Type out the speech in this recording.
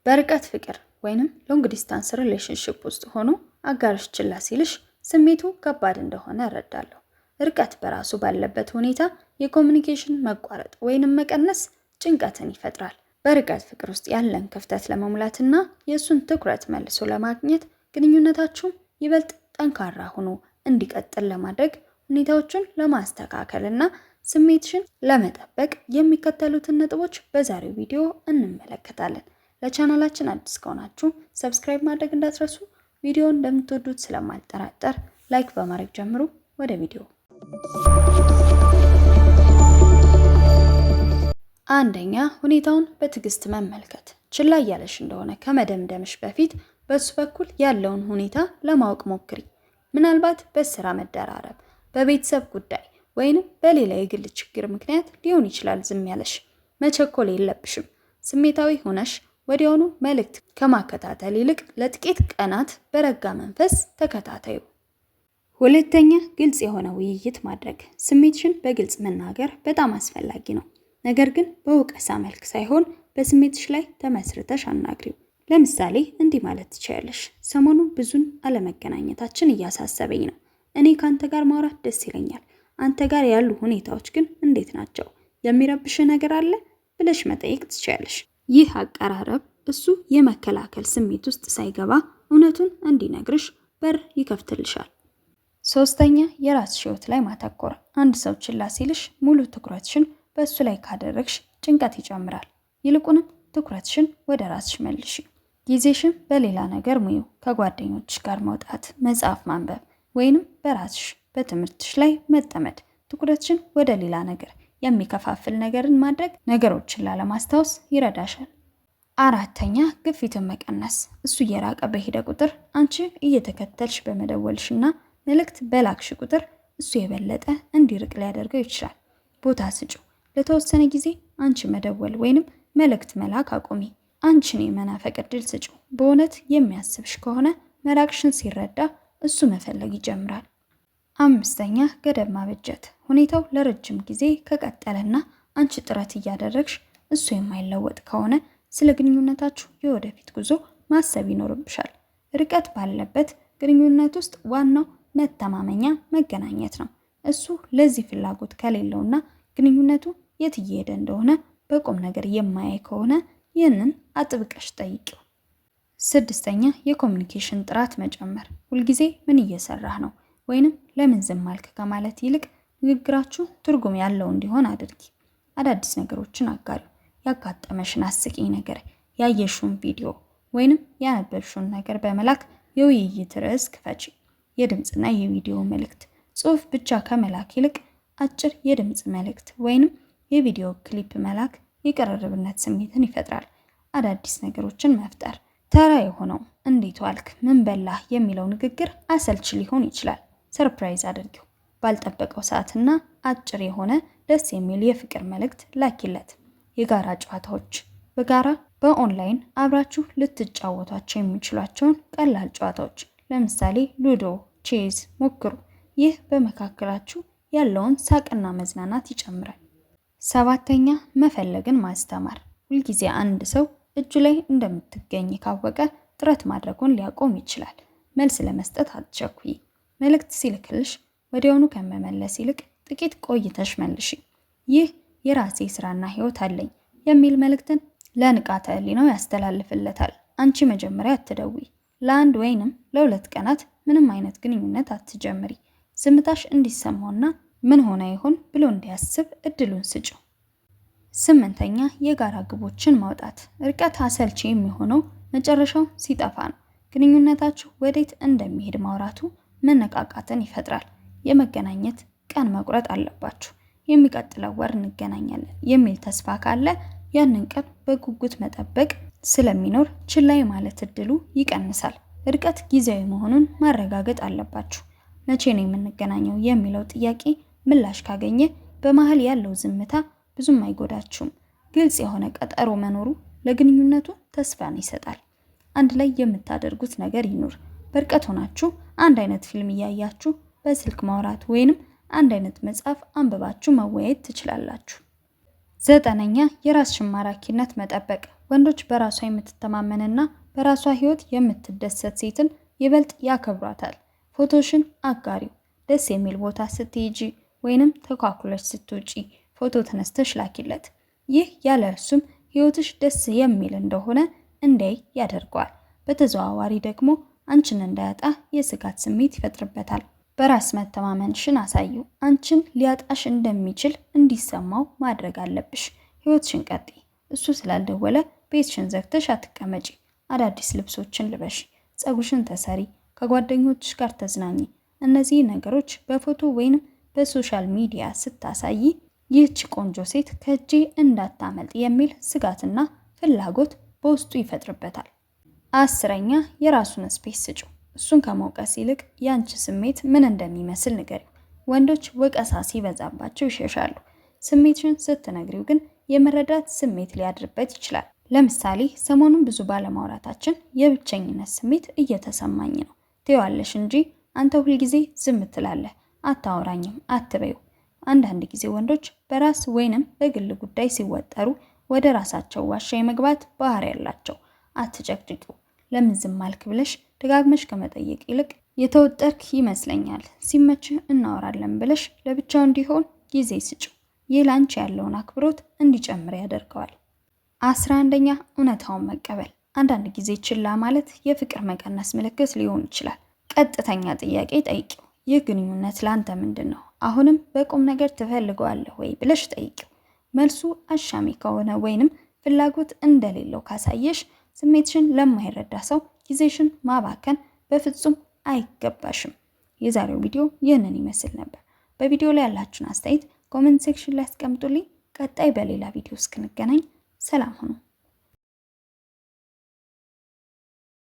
በርቀት ፍቅር ወይንም ሎንግ ዲስታንስ ሪሌሽንሺፕ ውስጥ ሆኖ አጋርሽ ችላ ሲልሽ ስሜቱ ከባድ እንደሆነ እረዳለሁ። ርቀት በራሱ ባለበት ሁኔታ የኮሙኒኬሽን መቋረጥ ወይንም መቀነስ ጭንቀትን ይፈጥራል። በርቀት ፍቅር ውስጥ ያለን ክፍተት ለመሙላትና የእሱን ትኩረት መልሶ ለማግኘት ግንኙነታችሁን ይበልጥ ጠንካራ ሆኖ እንዲቀጥል ለማድረግ ሁኔታዎችን ለማስተካከልና ስሜትሽን ለመጠበቅ የሚከተሉትን ነጥቦች በዛሬው ቪዲዮ እንመለከታለን። ለቻናላችን አዲስ ከሆናችሁ ሰብስክራይብ ማድረግ እንዳትረሱ። ቪዲዮውን እንደምትወዱት ስለማልጠራጠር ላይክ በማድረግ ጀምሩ። ወደ ቪዲዮ። አንደኛ፣ ሁኔታውን በትዕግስት መመልከት። ችላ እያለሽ እንደሆነ ከመደምደምሽ በፊት በሱ በኩል ያለውን ሁኔታ ለማወቅ ሞክሪ። ምናልባት በስራ መደራረብ፣ በቤተሰብ ጉዳይ ወይንም በሌላ የግል ችግር ምክንያት ሊሆን ይችላል ዝም ያለሽ። መቸኮል የለብሽም። ስሜታዊ ሆነሽ ወዲያውኑ መልእክት ከማከታተል ይልቅ ለጥቂት ቀናት በረጋ መንፈስ ተከታታዩ። ሁለተኛ፣ ግልጽ የሆነ ውይይት ማድረግ። ስሜትሽን በግልጽ መናገር በጣም አስፈላጊ ነው። ነገር ግን በወቀሳ መልክ ሳይሆን በስሜትሽ ላይ ተመስርተሽ አናግሪው። ለምሳሌ እንዲህ ማለት ትችያለሽ። ሰሞኑን ብዙን አለመገናኘታችን እያሳሰበኝ ነው። እኔ ካንተ ጋር ማውራት ደስ ይለኛል። አንተ ጋር ያሉ ሁኔታዎች ግን እንዴት ናቸው? የሚረብሽ ነገር አለ ብለሽ መጠየቅ ትችያለሽ። ይህ አቀራረብ እሱ የመከላከል ስሜት ውስጥ ሳይገባ እውነቱን እንዲነግርሽ በር ይከፍትልሻል። ሶስተኛ፣ የራስሽ ህይወት ላይ ማተኮር። አንድ ሰው ችላ ሲልሽ ሙሉ ትኩረትሽን በእሱ ላይ ካደረግሽ ጭንቀት ይጨምራል። ይልቁንም ትኩረትሽን ወደ ራስሽ መልሺ። ጊዜሽን በሌላ ነገር ሙዩ። ከጓደኞችሽ ጋር መውጣት፣ መጽሐፍ ማንበብ ወይንም በራስሽ በትምህርትሽ ላይ መጠመድ ትኩረትሽን ወደ ሌላ ነገር የሚከፋፍል ነገርን ማድረግ ነገሮችን ላለማስታወስ ይረዳሻል። አራተኛ፣ ግፊትን መቀነስ። እሱ እየራቀ በሄደ ቁጥር አንቺ እየተከተልሽ በመደወልሽና መልእክት በላክሽ ቁጥር እሱ የበለጠ እንዲርቅ ሊያደርገው ይችላል። ቦታ ስጪው። ለተወሰነ ጊዜ አንቺ መደወል ወይንም መልእክት መላክ አቁሚ። አንቺን የመናፈቅ ዕድል ስጪው። በእውነት የሚያስብሽ ከሆነ መራቅሽን ሲረዳ እሱ መፈለግ ይጀምራል። አምስተኛ፣ ገደብ ማበጀት። ሁኔታው ለረጅም ጊዜ ከቀጠለና አንቺ ጥረት እያደረግሽ እሱ የማይለወጥ ከሆነ ስለ ግንኙነታችሁ የወደፊት ጉዞ ማሰብ ይኖርብሻል። ርቀት ባለበት ግንኙነት ውስጥ ዋናው መተማመኛ መገናኘት ነው። እሱ ለዚህ ፍላጎት ከሌለውና ግንኙነቱ የት እየሄደ እንደሆነ በቁም ነገር የማያይ ከሆነ ይህንን አጥብቀሽ ጠይቂው። ስድስተኛ፣ የኮሙኒኬሽን ጥራት መጨመር። ሁልጊዜ ምን እየሰራህ ነው ወይንም ለምን ዝም አልክ ከማለት ይልቅ ንግግራችሁ ትርጉም ያለው እንዲሆን አድርጊ። አዳዲስ ነገሮችን አጋሪው። ያጋጠመሽን አስቂኝ ነገር፣ ያየሽውን ቪዲዮ ወይንም ያነበብሽውን ነገር በመላክ የውይይት ርዕስ ክፈቺ። የድምጽና የቪዲዮ መልእክት። ጽሑፍ ብቻ ከመላክ ይልቅ አጭር የድምጽ መልእክት ወይንም የቪዲዮ ክሊፕ መላክ የቅርርብነት ስሜትን ይፈጥራል። አዳዲስ ነገሮችን መፍጠር። ተራ የሆነው እንዴት ዋልክ፣ ምን በላህ የሚለው ንግግር አሰልች ሊሆን ይችላል። ሰርፕራይዝ አድርጊው። ባልጠበቀው ሰዓትና አጭር የሆነ ደስ የሚል የፍቅር መልእክት ላኪለት። የጋራ ጨዋታዎች። በጋራ በኦንላይን አብራችሁ ልትጫወቷቸው የሚችሏቸውን ቀላል ጨዋታዎች ለምሳሌ ሉዶ፣ ቼዝ ሞክሩ። ይህ በመካከላችሁ ያለውን ሳቅና መዝናናት ይጨምራል። ሰባተኛ፣ መፈለግን ማስተማር። ሁልጊዜ አንድ ሰው እጁ ላይ እንደምትገኝ ካወቀ ጥረት ማድረጉን ሊያቆም ይችላል። መልስ ለመስጠት አትቸኩይ። መልእክት ሲልክልሽ ወዲያውኑ ከመመለስ ይልቅ ጥቂት ቆይተሽ መልሺ። ይህ የራሴ ስራና ህይወት አለኝ የሚል መልእክትን ለንቃተ ህሊናው ያስተላልፍለታል። አንቺ መጀመሪያ አትደውይ። ለአንድ ወይንም ለሁለት ቀናት ምንም አይነት ግንኙነት አትጀምሪ። ዝምታሽ እንዲሰማውና ምን ሆነ ይሆን ብሎ እንዲያስብ እድሉን ስጪው። ስምንተኛ፣ የጋራ ግቦችን ማውጣት። ርቀት አሰልቺ የሚሆነው መጨረሻው ሲጠፋ ነው። ግንኙነታችሁ ወዴት እንደሚሄድ ማውራቱ መነቃቃትን ይፈጥራል። የመገናኘት ቀን መቁረጥ አለባችሁ። የሚቀጥለው ወር እንገናኛለን የሚል ተስፋ ካለ ያንን ቀን በጉጉት መጠበቅ ስለሚኖር ችላ ማለት እድሉ ይቀንሳል። ርቀት ጊዜያዊ መሆኑን ማረጋገጥ አለባችሁ። መቼ ነው የምንገናኘው የሚለው ጥያቄ ምላሽ ካገኘ በመሃል ያለው ዝምታ ብዙም አይጎዳችሁም። ግልጽ የሆነ ቀጠሮ መኖሩ ለግንኙነቱ ተስፋን ይሰጣል። አንድ ላይ የምታደርጉት ነገር ይኖር። በርቀት ሆናችሁ አንድ አይነት ፊልም እያያችሁ በስልክ ማውራት ወይንም አንድ አይነት መጽሐፍ አንብባችሁ መወያየት ትችላላችሁ። 9ኛ የራስሽን ማራኪነት መጠበቅ። ወንዶች በራሷ የምትተማመንና በራሷ ህይወት የምትደሰት ሴትን ይበልጥ ያከብሯታል። ፎቶሽን አጋሪው። ደስ የሚል ቦታ ስትሄጂ ወይንም ተኳኩለሽ ስትውጪ ፎቶ ተነስተሽ ላኪለት። ይህ ያለ እርሱም ህይወትሽ ደስ የሚል እንደሆነ እንዲያይ ያደርገዋል። በተዘዋዋሪ ደግሞ አንቺን እንዳያጣ የስጋት ስሜት ይፈጥርበታል። በራስ መተማመንሽን አሳዩ። አንቺን ሊያጣሽ እንደሚችል እንዲሰማው ማድረግ አለብሽ። ህይወትሽን ቀጥይ። እሱ ስላልደወለ ቤትሽን ዘግተሽ አትቀመጪ። አዳዲስ ልብሶችን ልበሽ፣ ፀጉርሽን ተሰሪ፣ ከጓደኞችሽ ጋር ተዝናኚ። እነዚህ ነገሮች በፎቶ ወይንም በሶሻል ሚዲያ ስታሳይ ይህች ቆንጆ ሴት ከእጄ እንዳታመልጥ የሚል ስጋትና ፍላጎት በውስጡ ይፈጥርበታል። 10ኛ የራሱን ስፔስ ስጩ። እሱን ከመውቀስ ይልቅ ያንቺ ስሜት ምን እንደሚመስል ንገሪው። ወንዶች ወቀሳ ሲበዛባቸው ይሸሻሉ። ስሜትሽን ስትነግሪው ግን የመረዳት ስሜት ሊያድርበት ይችላል። ለምሳሌ ሰሞኑን ብዙ ባለማውራታችን የብቸኝነት ስሜት እየተሰማኝ ነው ትይዋለሽ እንጂ አንተ ሁልጊዜ ዝም ትላለህ፣ አታወራኝም አትበዩ። አንዳንድ ጊዜ ወንዶች በራስ ወይንም በግል ጉዳይ ሲወጠሩ ወደ ራሳቸው ዋሻ የመግባት ባህሪ ያላቸው። አትጨቅጭቁ። ለምን ዝም አልክ ብለሽ ደጋግመሽ ከመጠየቅ ይልቅ የተወጠርክ ይመስለኛል፣ ሲመችህ እናወራለን ብለሽ ለብቻው እንዲሆን ጊዜ ስጪው። ይህ ላንቺ ያለውን አክብሮት እንዲጨምር ያደርገዋል። 11ኛ እውነታውን መቀበል። አንዳንድ ጊዜ ችላ ማለት የፍቅር መቀነስ ምልክት ሊሆን ይችላል። ቀጥተኛ ጥያቄ ጠይቂው። ይህ ግንኙነት ላንተ ምንድን ነው? አሁንም በቁም ነገር ትፈልገዋለህ ወይ ብለሽ ጠይቂው። መልሱ አሻሚ ከሆነ ወይንም ፍላጎት እንደሌለው ካሳየሽ ስሜትሽን ለማይረዳ ሰው ጊዜሽን ማባከን በፍጹም አይገባሽም። የዛሬው ቪዲዮ ይህንን ይመስል ነበር። በቪዲዮ ላይ ያላችሁን አስተያየት ኮሜንት ሴክሽን ላይ አስቀምጡልኝ። ቀጣይ በሌላ ቪዲዮ እስክንገናኝ ሰላም ሁኑ።